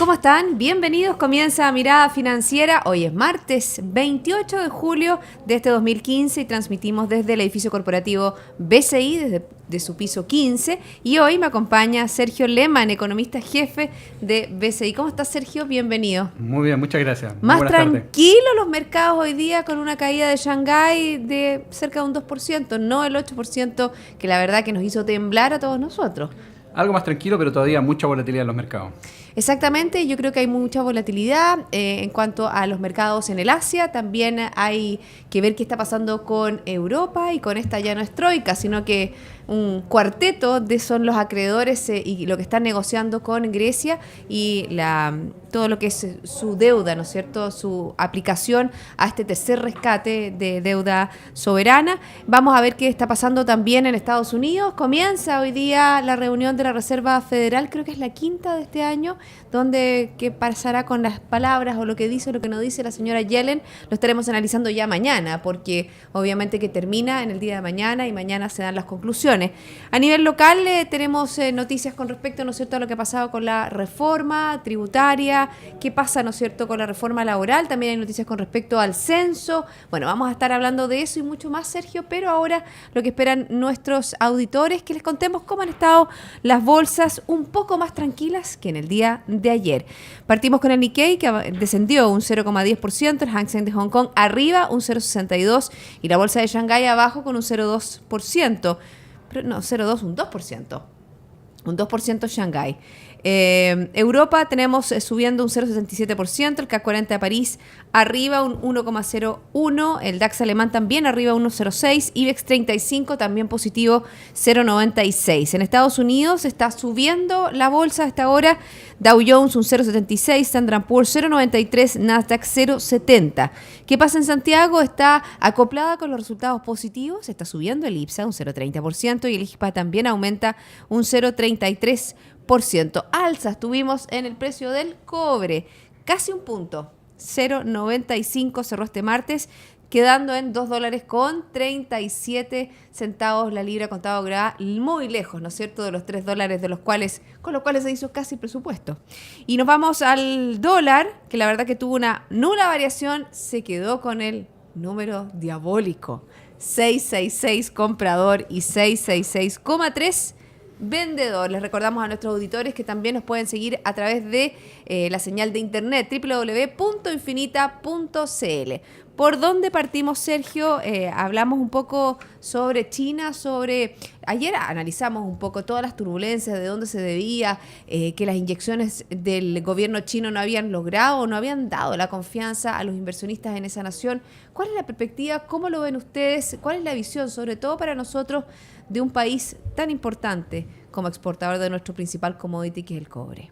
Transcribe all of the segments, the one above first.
¿Cómo están? Bienvenidos. Comienza Mirada Financiera. Hoy es martes 28 de julio de este 2015 y transmitimos desde el edificio corporativo BCI, desde su piso 15. Y hoy me acompaña Sergio Lehmann, economista jefe de BCI. ¿Cómo estás, Sergio? Bienvenido. Muy bien, muchas gracias. Más tranquilos los mercados hoy día con una caída de Shanghái de cerca de un 2%, no el 8% que la verdad que nos hizo temblar a todos nosotros. Algo más tranquilo, pero todavía mucha volatilidad en los mercados. Exactamente, yo creo que hay mucha volatilidad en cuanto a los mercados en el Asia. También hay que ver qué está pasando con Europa y con esta ya no es troika, sino que un cuarteto son los acreedores y lo que están negociando con Grecia y todo lo que es su deuda, ¿no es cierto? Su aplicación a este tercer rescate de deuda soberana. Vamos a ver qué está pasando también en Estados Unidos. Comienza hoy día la reunión de la Reserva Federal, creo que es la quinta de este año, donde qué pasará con las palabras o lo que dice o lo que no dice la señora Yellen, lo estaremos analizando ya mañana, porque obviamente que termina en el día de mañana y mañana se dan las conclusiones. A nivel local tenemos noticias con respecto, ¿no es cierto?, a lo que ha pasado con la reforma tributaria, qué pasa, ¿no es cierto?, con la reforma laboral. También hay noticias con respecto al censo. Bueno, vamos a estar hablando de eso y mucho más, Sergio, pero ahora lo que esperan nuestros auditores, que les contemos cómo han estado las bolsas un poco más tranquilas que en el día de ayer. Partimos con el Nikkei, que descendió un 0,10%, el Hang Seng de Hong Kong arriba un 0,62% y la bolsa de Shanghái abajo con un 0,2%. No, 0,2, un 2%. Un 2% Shanghái. Europa tenemos subiendo un 0,77%, el CAC 40 de París arriba un 1,01%, el DAX alemán también arriba 1,06%, IBEX 35 también positivo 0,96%. En Estados Unidos está subiendo la bolsa a esta hora, Dow Jones un 0,76%, Standard & Poor's 0,93%, Nasdaq 0,70%. ¿Qué pasa en Santiago? Está acoplada con los resultados positivos, está subiendo el IPSA un 0,30% y el IGPA también aumenta un 0,33%. Alzas tuvimos en el precio del cobre, casi un punto, 0,95 cerró este martes, quedando en $2.37 la libra contado grada, muy lejos, ¿no es cierto?, de los $3 con los cuales se hizo casi presupuesto. Y nos vamos al dólar, que la verdad que tuvo una nula variación, se quedó con el número diabólico, 666 comprador y 666,3 vendedor. Les recordamos a nuestros auditores que también nos pueden seguir a través de la señal de internet www.infinita.cl. ¿Por dónde partimos, Sergio? Hablamos un poco sobre China, ayer analizamos un poco todas las turbulencias, de dónde se debía, que las inyecciones del gobierno chino no habían logrado o no habían dado la confianza a los inversionistas en esa nación. ¿Cuál es la perspectiva? ¿Cómo lo ven ustedes? ¿Cuál es la visión, sobre todo para nosotros, de un país tan importante como exportador de nuestro principal commodity, que es el cobre?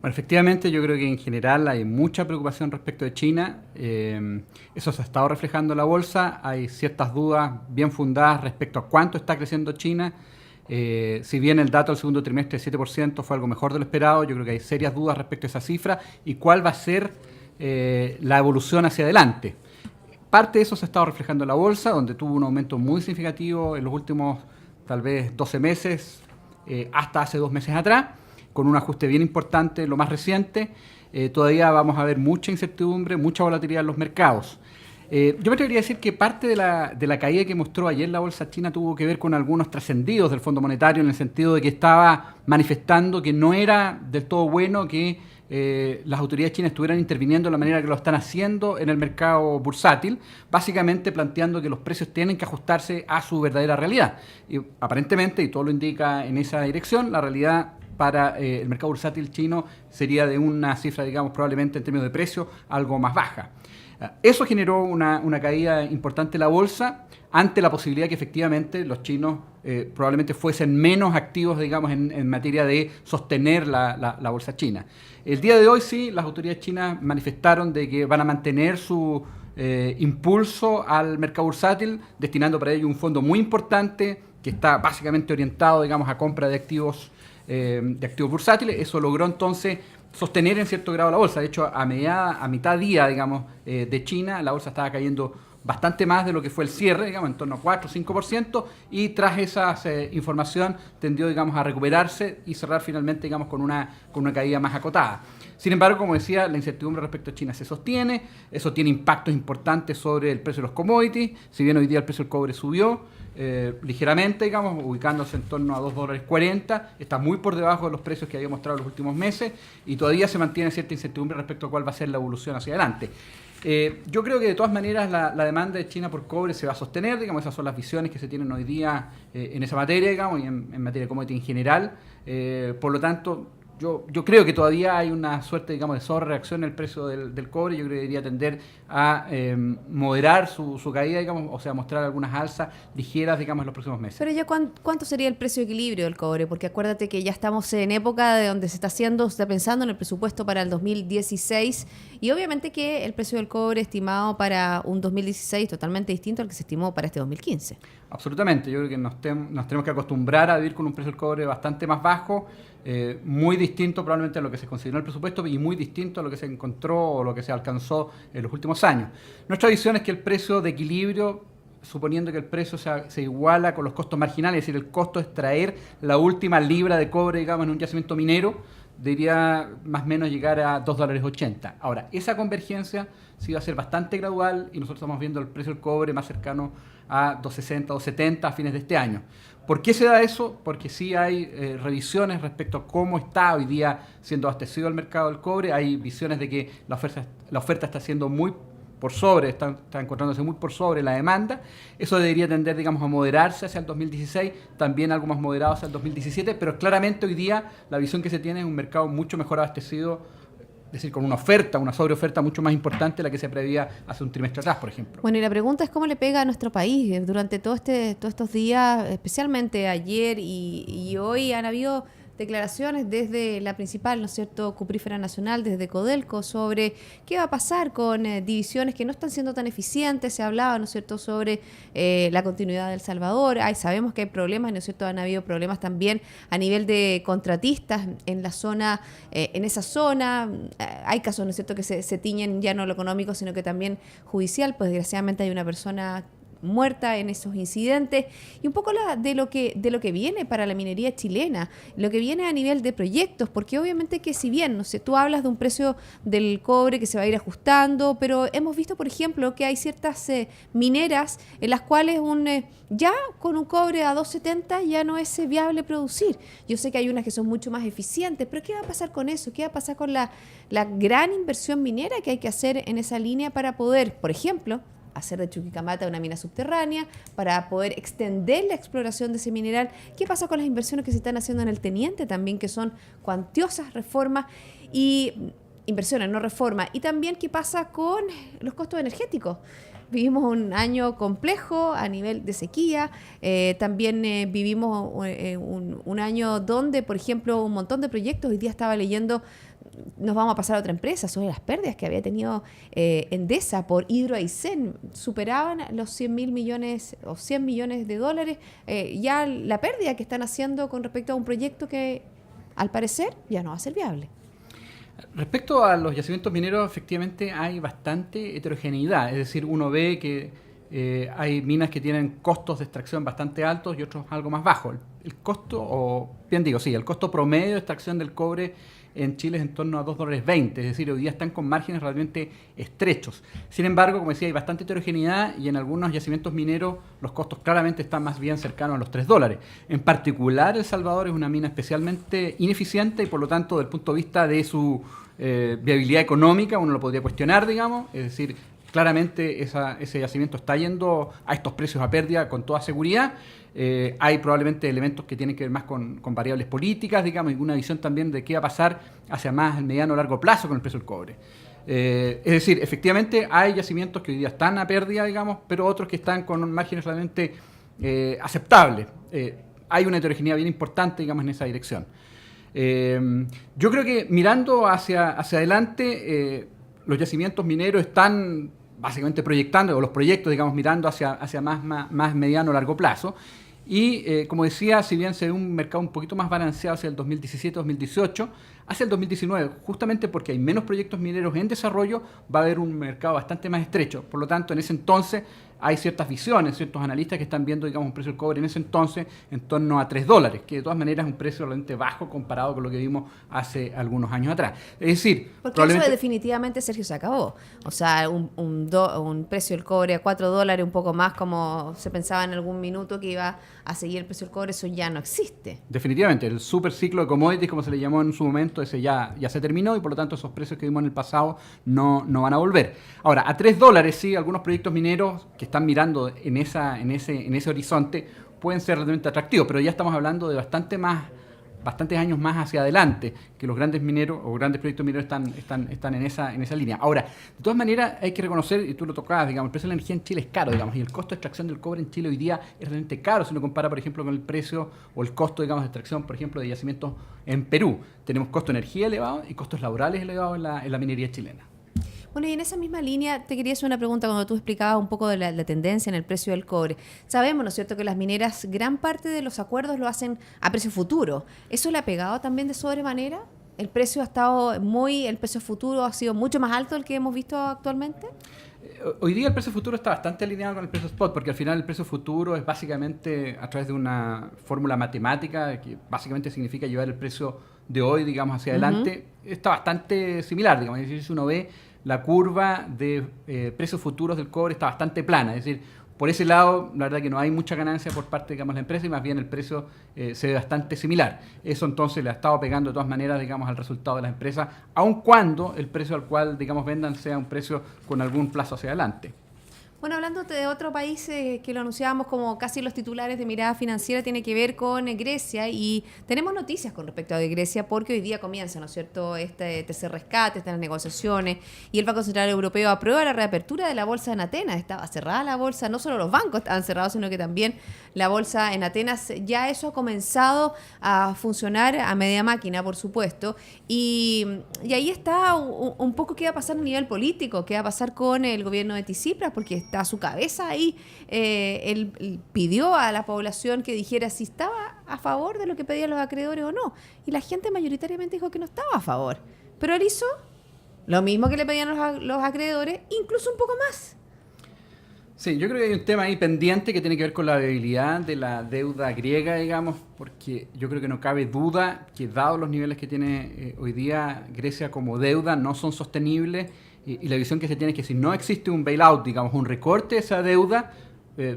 Bueno, efectivamente, yo creo que en general hay mucha preocupación respecto de China. Eso se ha estado reflejando en la bolsa. Hay ciertas dudas bien fundadas respecto a cuánto está creciendo China. Si bien el dato del segundo trimestre de 7% fue algo mejor de lo esperado, yo creo que hay serias dudas respecto a esa cifra y cuál va a ser la evolución hacia adelante. Parte de eso se ha estado reflejando en la bolsa, donde tuvo un aumento muy significativo en los últimos tal vez 12 meses, hasta hace 2 meses atrás, con un ajuste bien importante, lo más reciente. Todavía vamos a ver mucha incertidumbre, mucha volatilidad en los mercados. Yo me atrevería a decir que parte de la caída que mostró ayer la bolsa china tuvo que ver con algunos trascendidos del Fondo Monetario, en el sentido de que estaba manifestando que no era del todo bueno que las autoridades chinas estuvieran interviniendo de la manera que lo están haciendo en el mercado bursátil, básicamente planteando que los precios tienen que ajustarse a su verdadera realidad. Y aparentemente, y todo lo indica en esa dirección, la realidad para el mercado bursátil chino sería de una cifra, digamos, probablemente en términos de precio, algo más baja. Eso generó una caída importante en la bolsa ante la posibilidad que efectivamente los chinos probablemente fuesen menos activos, digamos, en materia de sostener la bolsa china. El día de hoy sí, las autoridades chinas manifestaron de que van a mantener su impulso al mercado bursátil, destinando para ello un fondo muy importante que está básicamente orientado, digamos, a compra de activos bursátiles. Eso logró entonces sostener en cierto grado la bolsa. De hecho, a mitad día, digamos, de China, la bolsa estaba cayendo bastante más de lo que fue el cierre, digamos, en torno a 4 o 5%, y tras esa información tendió, digamos, a recuperarse y cerrar finalmente, digamos, con una caída más acotada. Sin embargo, como decía, la incertidumbre respecto a China se sostiene, eso tiene impactos importantes sobre el precio de los commodities, si bien hoy día el precio del cobre subió ligeramente, digamos, ubicándose en torno a $2.40, está muy por debajo de los precios que había mostrado en los últimos meses y todavía se mantiene cierta incertidumbre respecto a cuál va a ser la evolución hacia adelante. Yo creo que de todas maneras la demanda de China por cobre se va a sostener, digamos, esas son las visiones que se tienen hoy día en esa materia, digamos, y en materia de commodity en general. Por lo tanto, yo creo que todavía hay una suerte, digamos, de sobrereacción en el precio del cobre. Yo creo que debería tender a moderar su caída, digamos, o sea, mostrar algunas alzas ligeras, digamos, en los próximos meses. Pero ya, ¿cuánto sería el precio de equilibrio del cobre? Porque acuérdate que ya estamos en época de donde se está pensando en el presupuesto para el 2016 y obviamente que el precio del cobre estimado para un 2016 totalmente distinto al que se estimó para este 2015. Absolutamente, yo creo que nos tenemos que acostumbrar a vivir con un precio del cobre bastante más bajo, muy distinto probablemente a lo que se consideró en el presupuesto y muy distinto a lo que se encontró o lo que se alcanzó en los últimos años. Nuestra visión es que el precio de equilibrio, suponiendo que el precio se iguala con los costos marginales, es decir, el costo de extraer la última libra de cobre, digamos, en un yacimiento minero, debería más o menos llegar a $2.80. Ahora, esa convergencia sí va a ser bastante gradual y nosotros estamos viendo el precio del cobre más cercano a $2.60, $2.70 a fines de este año. ¿Por qué se da eso? Porque sí hay revisiones respecto a cómo está hoy día siendo abastecido el mercado del cobre. Hay visiones de que la oferta está siendo muy por sobre, está encontrándose muy por sobre la demanda. Eso debería tender, digamos, a moderarse hacia el 2016, también algo más moderado hacia el 2017, pero claramente hoy día la visión que se tiene es un mercado mucho mejor abastecido, es decir, con una sobreoferta mucho más importante de la que se preveía hace un trimestre atrás, por ejemplo. Bueno, y la pregunta es cómo le pega a nuestro país durante todos estos días, especialmente ayer y hoy han habido declaraciones desde la principal, ¿no es cierto?, cuprífera nacional, desde Codelco, sobre qué va a pasar con divisiones que no están siendo tan eficientes. Se hablaba, ¿no es cierto?, sobre la continuidad de El Salvador. Sabemos que hay problemas, ¿no es cierto?, han habido problemas también a nivel de contratistas en la zona, en esa zona. Hay casos, ¿no es cierto?, que se tiñen ya no lo económico, sino que también judicial, pues desgraciadamente hay una persona muerta en esos incidentes y un poco de lo que viene para la minería chilena, lo que viene a nivel de proyectos, porque obviamente que si bien, no sé, tú hablas de un precio del cobre que se va a ir ajustando, pero hemos visto, por ejemplo, que hay ciertas mineras en las cuales ya con un cobre a 2.70 ya no es viable producir. Yo sé que hay unas que son mucho más eficientes, pero ¿qué va a pasar con eso? ¿Qué va a pasar con la gran inversión minera que hay que hacer en esa línea para poder, por ejemplo, hacer de Chuquicamata una mina subterránea, para poder extender la exploración de ese mineral? ¿Qué pasa con las inversiones que se están haciendo en el Teniente también, que son cuantiosas reformas y inversiones, no reformas? Y también qué pasa con los costos energéticos. Vivimos un año complejo a nivel de sequía, también vivimos un año donde, por ejemplo, un montón de proyectos, hoy día estaba leyendo, nos vamos a pasar a otra empresa, sobre las pérdidas que había tenido Endesa por Hydro Aysén, superaban los 100.000 millones o 100 millones de dólares, ya la pérdida que están haciendo con respecto a un proyecto que al parecer ya no va a ser viable. Respecto a los yacimientos mineros, efectivamente hay bastante heterogeneidad, es decir, uno ve que hay minas que tienen costos de extracción bastante altos y otros algo más bajos. El costo promedio de extracción del cobre en Chile es en torno a $2.20, es decir, hoy día están con márgenes realmente estrechos. Sin embargo, como decía, hay bastante heterogeneidad y en algunos yacimientos mineros los costos claramente están más bien cercanos a los $3. En particular, El Salvador es una mina especialmente ineficiente y por lo tanto, desde el punto de vista de su viabilidad económica, uno lo podría cuestionar, digamos, es decir, claramente ese yacimiento está yendo a estos precios a pérdida con toda seguridad. Hay probablemente elementos que tienen que ver más con variables políticas, digamos, y una visión también de qué va a pasar hacia más el mediano o largo plazo con el precio del cobre. Es decir, efectivamente hay yacimientos que hoy día están a pérdida, digamos, pero otros que están con márgenes realmente aceptables. Hay una heterogeneidad bien importante, digamos, en esa dirección. Yo creo que mirando hacia adelante, los yacimientos mineros están básicamente proyectando, o los proyectos, digamos, mirando hacia más mediano o largo plazo. Y como decía, si bien se ve un mercado un poquito más balanceado hacia el 2017-2018, hacia el 2019, justamente porque hay menos proyectos mineros en desarrollo, va a haber un mercado bastante más estrecho. Por lo tanto, en ese entonces hay ciertas visiones, ciertos analistas que están viendo, digamos, un precio del cobre en ese entonces en torno a $3, que de todas maneras es un precio realmente bajo comparado con lo que vimos hace algunos años atrás. Es decir, porque eso definitivamente, Sergio, se acabó. O sea, un precio del cobre a $4, un poco más, como se pensaba en algún minuto que iba a seguir el precio del cobre, eso ya no existe. Definitivamente, el super ciclo de commodities, como se le llamó en su momento, ese ya se terminó y por lo tanto esos precios que vimos en el pasado no van a volver. Ahora, a $3, sí, algunos proyectos mineros que están mirando en ese horizonte pueden ser realmente atractivos, pero ya estamos hablando de bastantes años más hacia adelante que los grandes mineros o grandes proyectos mineros están en esa línea. Ahora, de todas maneras hay que reconocer, y tú lo tocabas, digamos, el precio de la energía en Chile es caro, digamos, y el costo de extracción del cobre en Chile hoy día es realmente caro si uno compara, por ejemplo, con el precio o el costo, digamos, de extracción, por ejemplo, de yacimientos en Perú. Tenemos costo de energía elevado y costos laborales elevados en la minería chilena. Bueno, y en esa misma línea te quería hacer una pregunta cuando tú explicabas un poco de la tendencia en el precio del cobre. Sabemos, ¿no es cierto?, que las mineras, gran parte de los acuerdos lo hacen a precio futuro. ¿Eso le ha pegado también de sobremanera? ¿El precio el precio futuro ha sido mucho más alto del que hemos visto actualmente? Hoy día el precio futuro está bastante alineado con el precio spot, porque al final el precio futuro es básicamente a través de una fórmula matemática que básicamente significa llevar el precio de hoy, digamos, hacia adelante. Está bastante similar, digamos, es decir, si uno ve la curva de precios futuros del cobre está bastante plana, es decir, por ese lado, la verdad que no hay mucha ganancia por parte, digamos, de la empresa y más bien el precio se ve bastante similar. Eso entonces le ha estado pegando de todas maneras, digamos, al resultado de las empresas, aun cuando el precio al cual, digamos, vendan sea un precio con algún plazo hacia adelante. Bueno, hablando de otro país que lo anunciábamos como casi los titulares de mirada financiera, tiene que ver con Grecia y tenemos noticias con respecto a Grecia porque hoy día comienza, ¿no es cierto?, este tercer rescate, estas negociaciones y el Banco Central Europeo aprueba la reapertura de la bolsa en Atenas. Estaba cerrada la bolsa, no solo los bancos estaban cerrados, sino que también la bolsa en Atenas. Ya eso ha comenzado a funcionar a media máquina, por supuesto, y ahí está un poco qué va a pasar a nivel político, qué va a pasar con el gobierno de Tsipras, porque está a su cabeza ahí. Él pidió a la población que dijera si estaba a favor de lo que pedían los acreedores o no. Y la gente mayoritariamente dijo que no estaba a favor. Pero él hizo lo mismo que le pedían los acreedores, incluso un poco más. Sí, yo creo que hay un tema ahí pendiente que tiene que ver con la viabilidad de la deuda griega, digamos, porque yo creo que no cabe duda que dados los niveles que tiene hoy día Grecia como deuda, no son sostenibles y la visión que se tiene es que si no existe un bailout, digamos, un recorte de esa deuda,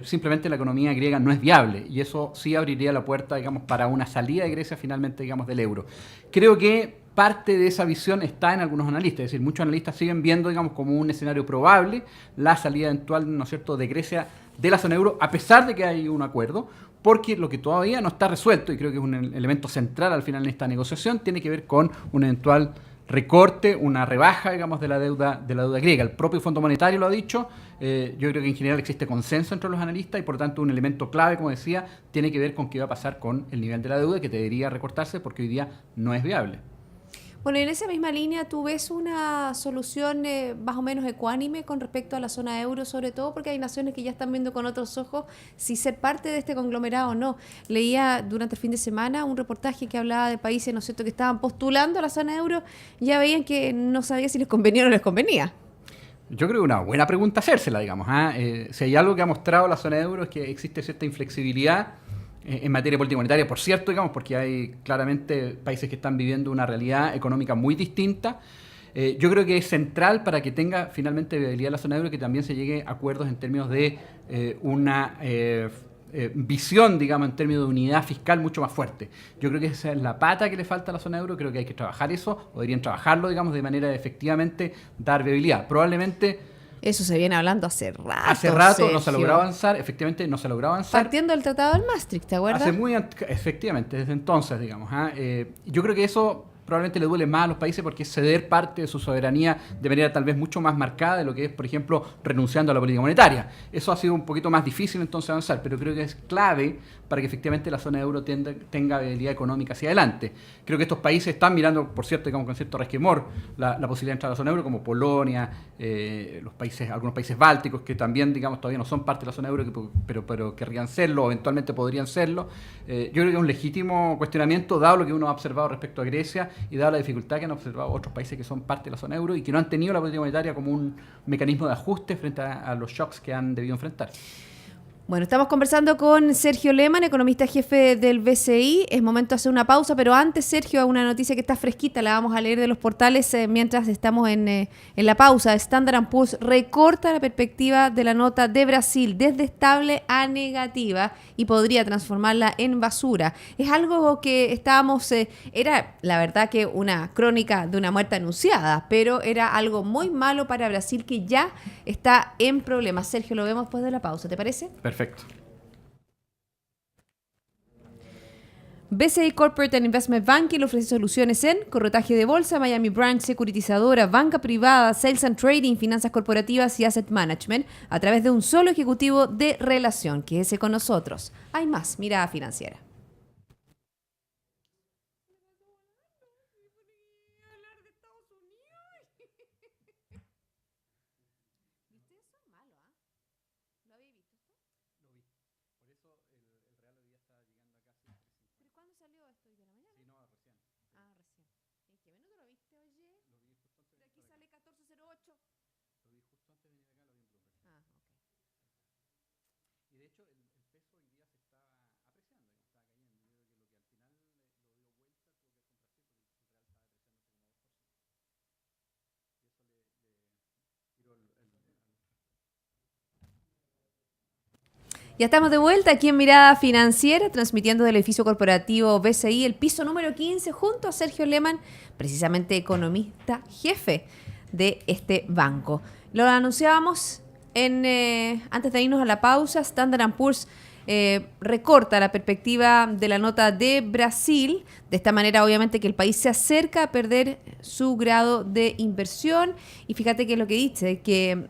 simplemente la economía griega no es viable y eso sí abriría la puerta, digamos, para una salida de Grecia finalmente, digamos, del euro. Creo que parte de esa visión está en algunos analistas, es decir, muchos analistas siguen viendo, digamos, como un escenario probable la salida eventual, ¿no es cierto?, de Grecia de la zona euro, a pesar de que hay un acuerdo, porque lo que todavía no está resuelto, y creo que es un elemento central al final en esta negociación, tiene que ver con un eventual recorte, una rebaja, digamos, de la deuda griega. El propio Fondo Monetario lo ha dicho. Yo creo que en general existe consenso entre los analistas y por lo tanto un elemento clave, como decía, tiene que ver con qué va a pasar con el nivel de la deuda que debería recortarse porque hoy día no es viable. Bueno, y en esa misma línea, ¿tú ves una solución más o menos ecuánime con respecto a la zona euro, sobre todo porque hay naciones que ya están viendo con otros ojos si ser parte de este conglomerado o no? Leía durante el fin de semana un reportaje que hablaba de países, ¿no es cierto?, que estaban postulando a la zona euro, ya veían que no sabía si les convenía o no les convenía. Yo creo que una buena pregunta hacérsela, digamos. Si hay algo que ha mostrado la zona euro es que existe cierta inflexibilidad en materia política monetaria, por cierto, digamos, porque hay claramente países que están viviendo una realidad económica muy distinta. Yo creo que es central para que tenga finalmente viabilidad la zona euro que también se llegue a acuerdos en términos de una visión, digamos, en términos de unidad fiscal mucho más fuerte. Yo creo que esa es la pata que le falta a la zona euro, creo que hay que trabajar eso, o deberían trabajarlo, digamos, de manera de efectivamente dar viabilidad. Probablemente eso se viene hablando hace rato. Hace rato, Sergio. no se logró avanzar, efectivamente no se logró avanzar. Partiendo del Tratado del Maastricht, ¿te acuerdas? Efectivamente, desde entonces, digamos. Yo creo que eso probablemente le duele más a los países porque es ceder parte de su soberanía de manera tal vez mucho más marcada de lo que es, por ejemplo, renunciando a la política monetaria. Eso ha sido un poquito más difícil entonces avanzar, pero creo que es clave para que efectivamente la zona euro tenga viabilidad económica hacia adelante. Creo que estos países están mirando, por cierto, digamos, con cierto resquemor la posibilidad de entrar a la zona euro, como Polonia, algunos países bálticos que también, digamos, todavía no son parte de la zona euro, pero querrían serlo, o eventualmente podrían serlo. Yo creo que es un legítimo cuestionamiento, dado lo que uno ha observado respecto a Grecia, y dada la dificultad que han observado otros países que son parte de la zona euro y que no han tenido la política monetaria como un mecanismo de ajuste frente a los shocks que han debido enfrentar. Bueno, estamos conversando con Sergio Lehmann, economista jefe del BCI. Es momento de hacer una pausa, pero antes, Sergio, una noticia que está fresquita, la vamos a leer de los portales mientras estamos en la pausa. Standard & Poor's recorta la perspectiva de la nota de Brasil desde estable a negativa y podría transformarla en basura. Es algo que estábamos, era la verdad que una crónica de una muerte anunciada, pero era algo muy malo para Brasil que ya está en problemas. Sergio, lo vemos después de la pausa, ¿te parece? Perfecto. BCI Corporate and Investment Banking le ofrece soluciones en corretaje de bolsa, Miami Branch, securitizadora, banca privada, sales and trading, finanzas corporativas y asset management a través de un solo ejecutivo de relación. Quédese con nosotros. Hay más mirada financiera. Ya estamos de vuelta aquí en Mirada Financiera, transmitiendo del edificio corporativo BCI, el piso número 15, junto a Sergio Lehmann, precisamente economista jefe de este banco. Lo anunciábamos antes de irnos a la pausa. Standard & Poor's recorta la perspectiva de la nota de Brasil. De esta manera, obviamente, que el país se acerca a perder su grado de inversión. Y fíjate que es lo que dice, que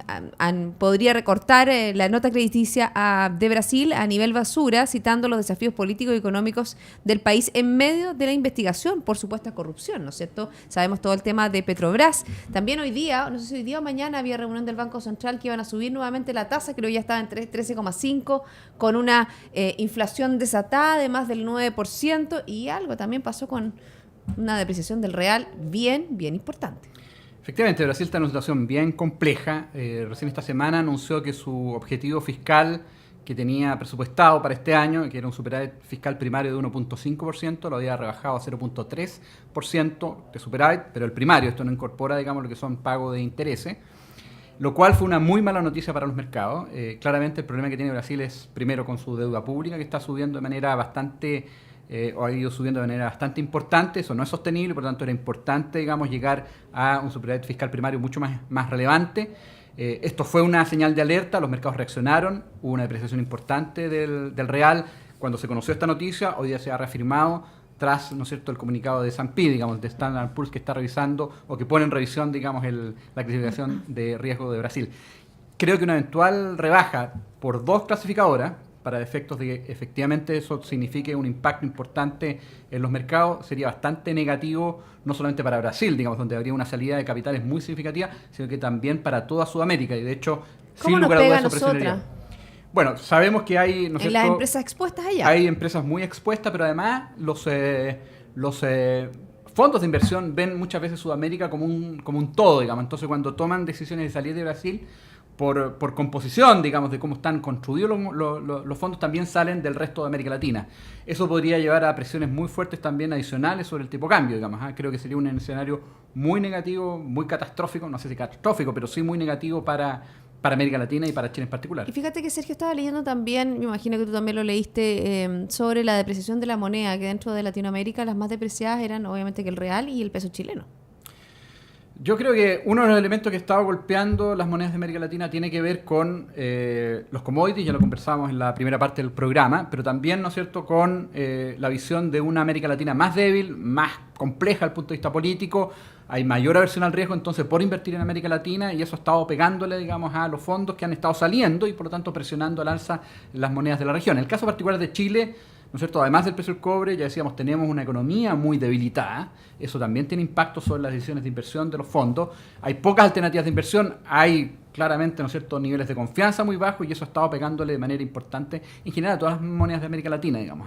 podría recortar la nota crediticia de Brasil a nivel basura, citando los desafíos políticos y económicos del país en medio de la investigación por supuesta corrupción, ¿no es cierto? Sabemos todo el tema de Petrobras. También hoy día, no sé si hoy día o mañana, había reunión del Banco Central que iban a subir nuevamente la tasa, creo que ya estaba en 13,5, con una inflación desatada de más del 9%, y algo también pasó con una depreciación del real bien importante. Efectivamente, Brasil está en una situación bien compleja. Recién esta semana anunció que su objetivo fiscal que tenía presupuestado para este año, que era un superávit fiscal primario de 1.5%, lo había rebajado a 0.3% de superávit, pero el primario, esto no incorpora, digamos, lo que son pagos de intereses, lo cual fue una muy mala noticia para los mercados. Claramente el problema que tiene Brasil es, primero, con su deuda pública, que está subiendo de manera bastante, o ha ido subiendo de manera bastante importante. Eso no es sostenible, por lo tanto era importante, digamos, llegar a un superávit fiscal primario mucho más relevante. Esto fue una señal de alerta, los mercados reaccionaron, hubo una depreciación importante del real. Cuando se conoció esta noticia, hoy día se ha reafirmado tras, ¿no es cierto?, el comunicado de S&P, digamos, de Standard & Poor's, que está revisando o que pone en revisión, digamos, la clasificación de riesgo de Brasil. Creo que una eventual rebaja por dos clasificadoras, para efectos de que efectivamente eso signifique un impacto importante en los mercados, sería bastante negativo, no solamente para Brasil, digamos, donde habría una salida de capitales muy significativa, sino que también para toda Sudamérica. Y de hecho, sin lugar a dudas, eso presionaría. Bueno, sabemos que hay, ¿no es cierto?, las empresas expuestas allá. Hay empresas muy expuestas, pero además los fondos de inversión ven muchas veces Sudamérica como un todo, digamos. Entonces, cuando toman decisiones de salir de Brasil, por composición, digamos, de cómo están construidos los fondos, también salen del resto de América Latina. Eso podría llevar a presiones muy fuertes también adicionales sobre el tipo de cambio, digamos. Creo que sería un escenario muy negativo, muy catastrófico, no sé si catastrófico, pero sí muy negativo para América Latina y para Chile en particular. Y fíjate que Sergio estaba leyendo también, me imagino que tú también lo leíste, sobre la depreciación de la moneda, que dentro de Latinoamérica las más depreciadas eran obviamente que el real y el peso chileno. Yo creo que uno de los elementos que estaba golpeando las monedas de América Latina tiene que ver con los commodities, ya lo conversábamos en la primera parte del programa, pero también, ¿no es cierto?, con la visión de una América Latina más débil, más compleja desde el punto de vista político. Hay mayor aversión al riesgo, entonces, por invertir en América Latina, y eso ha estado pegándole, digamos, a los fondos que han estado saliendo y, por lo tanto, presionando al alza las monedas de la región. En el caso particular de Chile, ¿no es cierto?, además del precio del cobre, ya decíamos, tenemos una economía muy debilitada. Eso también tiene impacto sobre las decisiones de inversión de los fondos. Hay pocas alternativas de inversión. Hay claramente, ¿no es cierto?, niveles de confianza muy bajos, y eso ha estado pegándole de manera importante en general a todas las monedas de América Latina, digamos.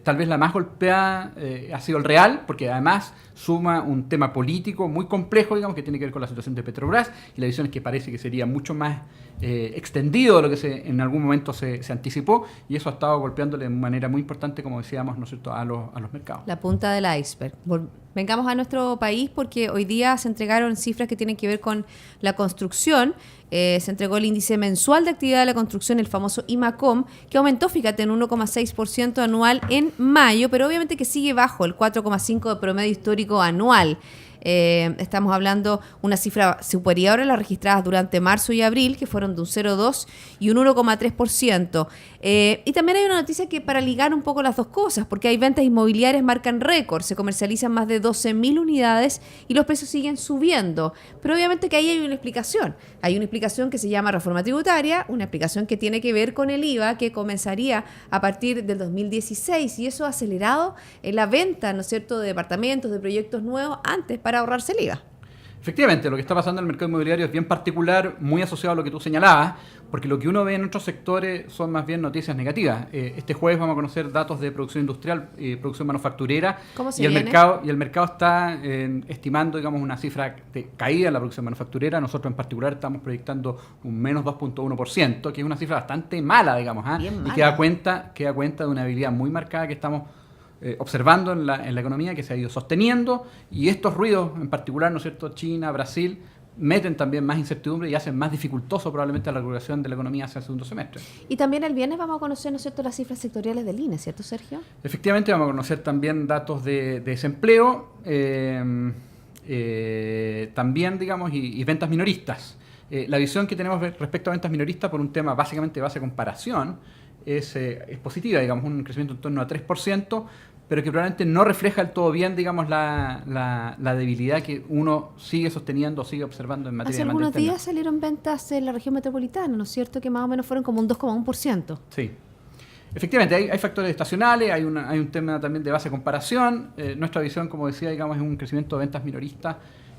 Tal vez la más golpeada ha sido el real, porque además suma un tema político muy complejo, digamos, que tiene que ver con la situación de Petrobras, y la visión es que parece que sería mucho más extendido de lo que en algún momento se anticipó, y eso ha estado golpeándole de manera muy importante, como decíamos, ¿no es cierto?, a los mercados. La punta del iceberg. Vengamos a nuestro país, porque hoy día se entregaron cifras que tienen que ver con la construcción. Se entregó el índice mensual de actividad de la construcción, el famoso IMACOM, que aumentó, fíjate, en 1,6% anual en mayo, pero obviamente que sigue bajo el 4,5% de promedio histórico anual. Estamos hablando una cifra superior a las registradas durante marzo y abril, que fueron de un 0,2% y un 1,3%. Y también hay una noticia que para ligar un poco las dos cosas, porque hay ventas inmobiliarias marcan récord, se comercializan más de 12.000 unidades y los precios siguen subiendo. Pero obviamente que ahí hay una explicación. Hay una explicación que se llama reforma tributaria, una explicación que tiene que ver con el IVA, que comenzaría a partir del 2016, y eso ha acelerado la venta, ¿no es cierto?, de departamentos, de proyectos nuevos antes para ahorrarse el IVA. Efectivamente, lo que está pasando en el mercado inmobiliario es bien particular, muy asociado a lo que tú señalabas, porque lo que uno ve en otros sectores son más bien noticias negativas. Este jueves vamos a conocer datos de producción industrial y producción manufacturera. ¿Cómo se y viene? El mercado está estimando, digamos, una cifra de caída en la producción manufacturera. Nosotros en particular estamos proyectando un menos 2,1%, que es una cifra bastante mala, digamos. Bien mala. Y que da cuenta de una habilidad muy marcada que estamos observando en la economía, que se ha ido sosteniendo, y estos ruidos en particular, ¿no es cierto?, China, Brasil, meten también más incertidumbre y hacen más dificultoso probablemente la recuperación de la economía hacia el segundo semestre. Y también el viernes vamos a conocer, ¿no es cierto?, las cifras sectoriales del INE, ¿cierto, Sergio? Efectivamente, vamos a conocer también datos de desempleo, también, digamos, y ventas minoristas. La visión que tenemos respecto a ventas minoristas, por un tema básicamente de base de comparación, es positiva, digamos, un crecimiento en torno a 3%, pero que probablemente no refleja del todo bien, digamos, la debilidad que uno sigue sosteniendo, sigue observando en materia de demanda interna. Hace algunos días salieron ventas en la región metropolitana, ¿no es cierto?, que más o menos fueron como un 2,1%. Sí. Efectivamente, hay factores estacionales, hay un tema también de base de comparación. Nuestra visión, como decía, digamos, es un crecimiento de ventas minoristas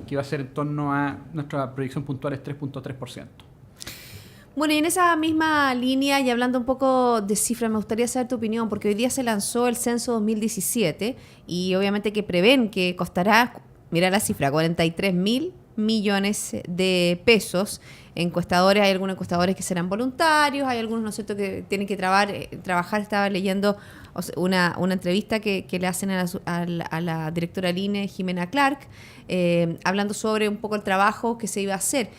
que va a ser en torno a, nuestra proyección puntual es 3,3%. Bueno, y en esa misma línea, y hablando un poco de cifras, me gustaría saber tu opinión, porque hoy día se lanzó el censo 2017 y obviamente que prevén que costará, mira la cifra, 43.000 millones de pesos. Encuestadores, hay algunos encuestadores que serán voluntarios, hay algunos, ¿no es cierto?, que tienen que trabajar. Estaba leyendo una entrevista que le hacen a la directora del INE, Jimena Clark, hablando sobre un poco el trabajo que se iba a hacer.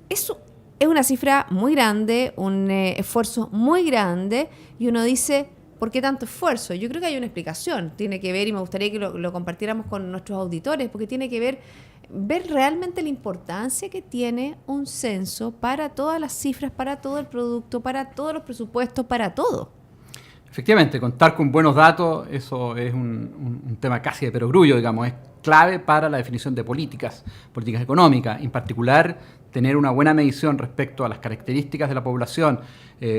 Eso es una cifra muy grande, un esfuerzo muy grande, y uno dice, ¿por qué tanto esfuerzo? Yo creo que hay una explicación, tiene que ver, y me gustaría que lo compartiéramos con nuestros auditores, porque tiene que ver realmente la importancia que tiene un censo para todas las cifras, para todo el producto, para todos los presupuestos, para todo. Efectivamente, contar con buenos datos, eso es un tema casi de perogrullo, digamos, es clave para la definición de políticas económicas, en particular tener una buena medición respecto a las características de la población,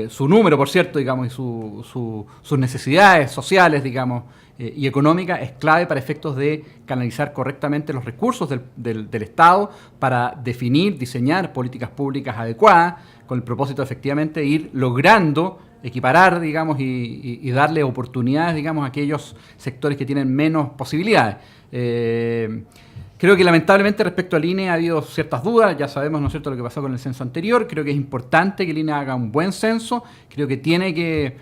su número, por cierto, digamos, y sus necesidades sociales, digamos, y económicas, es clave para efectos de canalizar correctamente los recursos del Estado para definir, diseñar políticas públicas adecuadas, con el propósito de efectivamente ir logrando equiparar, digamos, y darle oportunidades, digamos, a aquellos sectores que tienen menos posibilidades. Creo que lamentablemente respecto al INE ha habido ciertas dudas, ya sabemos, ¿no es cierto?, lo que pasó con el censo anterior. Creo que es importante que el INE haga un buen censo, creo que tiene que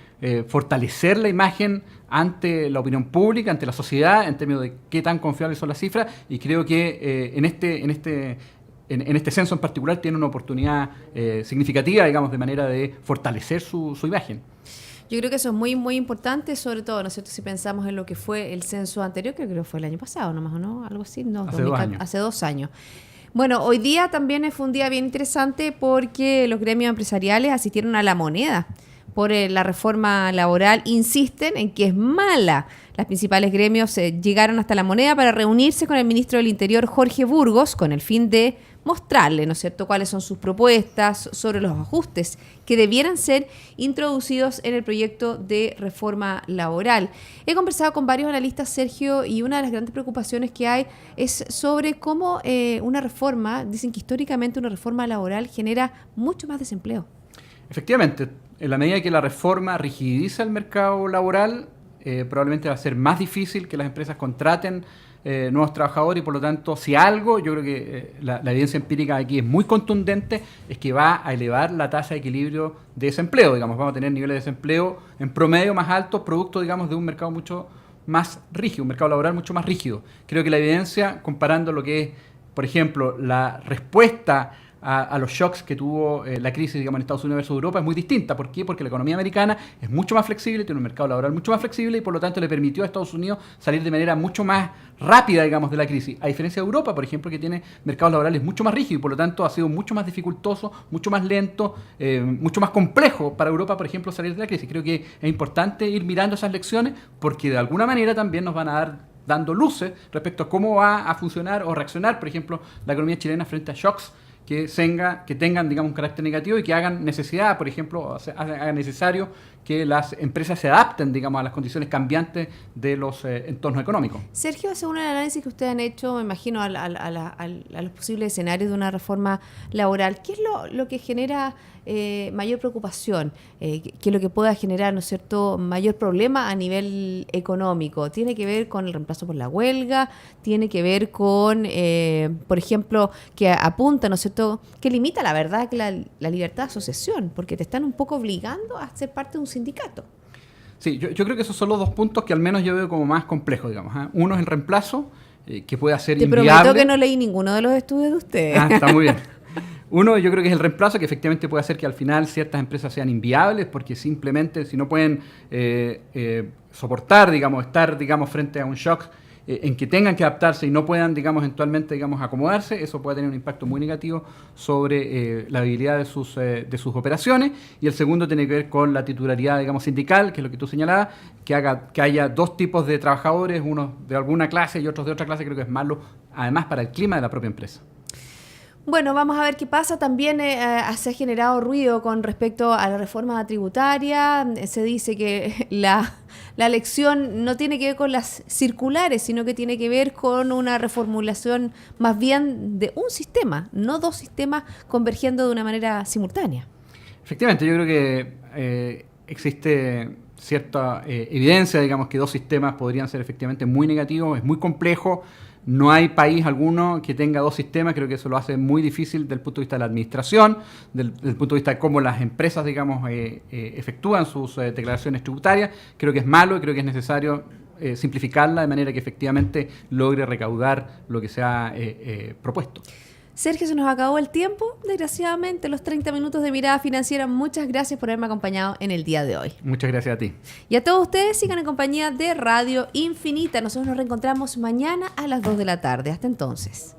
fortalecer la imagen ante la opinión pública, ante la sociedad, en términos de qué tan confiables son las cifras, y creo que en este censo en particular tiene una oportunidad significativa, digamos, de manera de fortalecer su imagen. Yo creo que eso es muy, muy importante, sobre todo, ¿no es cierto?, si pensamos en lo que fue el censo anterior, creo que fue el año pasado, nomás, ¿o no? Algo así, no, hace 2 años. Bueno, hoy día también fue un día bien interesante porque los gremios empresariales asistieron a la moneda por la reforma laboral, insisten en que es mala. Los principales gremios llegaron hasta la moneda para reunirse con el ministro del Interior, Jorge Burgos, con el fin de mostrarle, ¿no es cierto?, cuáles son sus propuestas sobre los ajustes que debieran ser introducidos en el proyecto de reforma laboral. He conversado con varios analistas, Sergio, y una de las grandes preocupaciones que hay es sobre cómo una reforma, dicen que históricamente una reforma laboral genera mucho más desempleo. Efectivamente, en la medida que la reforma rigidiza el mercado laboral, probablemente va a ser más difícil que las empresas contraten nuevos trabajadores y por lo tanto, si algo, yo creo que la evidencia empírica aquí es muy contundente, es que va a elevar la tasa de equilibrio de desempleo, digamos, vamos a tener niveles de desempleo en promedio más altos, producto, digamos, de un mercado mucho más rígido, un mercado laboral mucho más rígido. Creo que la evidencia, comparando lo que es, por ejemplo, la respuesta a los shocks que tuvo la crisis, digamos, en Estados Unidos versus Europa es muy distinta. ¿Por qué? Porque la economía americana es mucho más flexible, tiene un mercado laboral mucho más flexible y por lo tanto le permitió a Estados Unidos salir de manera mucho más rápida, digamos, de la crisis. A diferencia de Europa, por ejemplo, que tiene mercados laborales mucho más rígidos y por lo tanto ha sido mucho más dificultoso, mucho más lento, mucho más complejo para Europa, por ejemplo, salir de la crisis. Creo que es importante ir mirando esas lecciones porque de alguna manera también nos van a dar dando luces respecto a cómo va a funcionar o reaccionar, por ejemplo, la economía chilena frente a shocks que tengan, digamos, un carácter negativo y que hagan necesidad, por ejemplo, hagan necesario que las empresas se adapten, digamos, a las condiciones cambiantes de los entornos económicos. Sergio, según el análisis que ustedes han hecho, me imagino, a los posibles escenarios de una reforma laboral, ¿qué es lo que genera mayor preocupación? ¿Qué es lo que pueda generar, ¿no es cierto?, mayor problema a nivel económico? ¿Tiene que ver con el reemplazo por la huelga? ¿Tiene que ver con, por ejemplo, que apunta, ¿no es cierto?, que limita la verdad que la libertad de asociación? Porque te están un poco obligando a ser parte de un sindicato. Sí, yo creo que esos son los dos puntos que al menos yo veo como más complejos, digamos, ¿eh? Uno es el reemplazo, que puede ser inviable. Te prometo que no leí ninguno de los estudios de ustedes. Está muy bien. Uno, yo creo que es el reemplazo, que efectivamente puede hacer que al final ciertas empresas sean inviables, porque simplemente si no pueden soportar, digamos, estar, digamos, frente a un shock en que tengan que adaptarse y no puedan, digamos, eventualmente, digamos, acomodarse, eso puede tener un impacto muy negativo sobre la viabilidad de sus operaciones. Y el segundo tiene que ver con la titularidad, digamos, sindical, que es lo que tú señalabas, que haya dos tipos de trabajadores, unos de alguna clase y otros de otra clase. Creo que es malo, además, para el clima de la propia empresa. Bueno, vamos a ver qué pasa. También se ha generado ruido con respecto a la reforma tributaria. Se dice que la elección no tiene que ver con las circulares, sino que tiene que ver con una reformulación más bien de un sistema, no dos sistemas convergiendo de una manera simultánea. Efectivamente, yo creo que existe cierta evidencia, digamos, que dos sistemas podrían ser efectivamente muy negativos. Es muy complejo. No hay país alguno que tenga dos sistemas. Creo que eso lo hace muy difícil desde el punto de vista de la administración, del punto de vista de cómo las empresas, digamos, efectúan sus declaraciones tributarias. Creo que es malo y creo que es necesario simplificarla de manera que efectivamente logre recaudar lo que se ha propuesto. Sergio, se nos acabó el tiempo, desgraciadamente, los 30 minutos de Mirada Financiera. Muchas gracias por haberme acompañado en el día de hoy. Muchas gracias a ti. Y a todos ustedes, sigan en compañía de Radio Infinita. Nosotros nos reencontramos mañana a las 2 de la tarde. Hasta entonces.